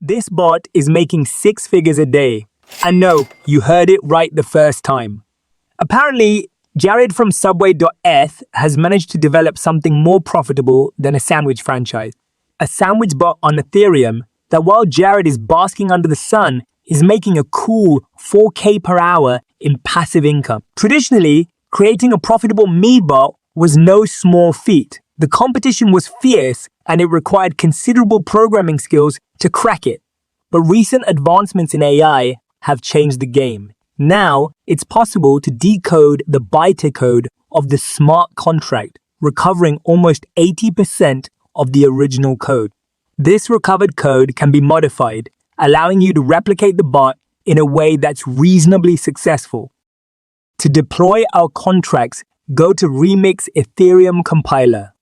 This bot is making 6 figures a day. And no, you heard it right the first time. Apparently, Jared from Subway.eth has managed to develop something more profitable than a sandwich franchise. A sandwich bot on Ethereum that, while Jared is basking under the sun, is making a cool 4K per hour in passive income. Traditionally, creating a profitable me bot was no small feat. The competition was fierce and it required considerable programming skills to crack it. But recent advancements in AI have changed the game. Now, it's possible to decode the bytecode of the smart contract, recovering almost 80% of the original code. This recovered code can be modified, allowing you to replicate the bot in a way that's reasonably successful. To deploy our contracts, go to Remix Ethereum Compiler.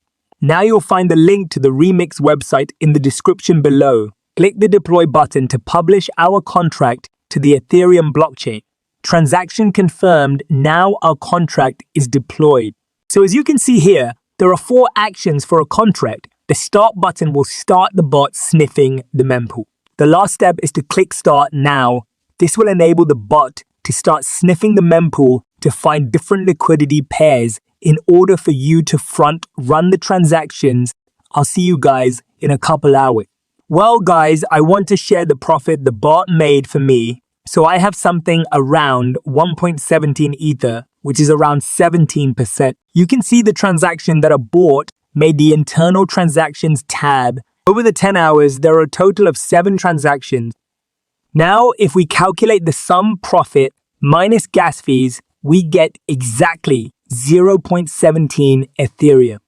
Now you'll find the link to the Remix website in the description below. Click the deploy button to publish our contract to the Ethereum blockchain. Transaction confirmed, now our contract is deployed. So as you can see here, there are 4 actions for a contract. The start button will start the bot sniffing the mempool. The last step is to click start now. This will enable the bot to start sniffing the mempool to find different liquidity pairs in order for you to run the transactions. I'll see you guys in a couple hours. Well guys, I want to share the profit the bot made for me. So I have something around 1.17 Ether, which is around 17%. You can see the transaction that I bought made the internal transactions tab. Over the 10 hours, there are a total of 7 transactions. Now, if we calculate the sum profit minus gas fees, we get exactly 0.17 Ethereum.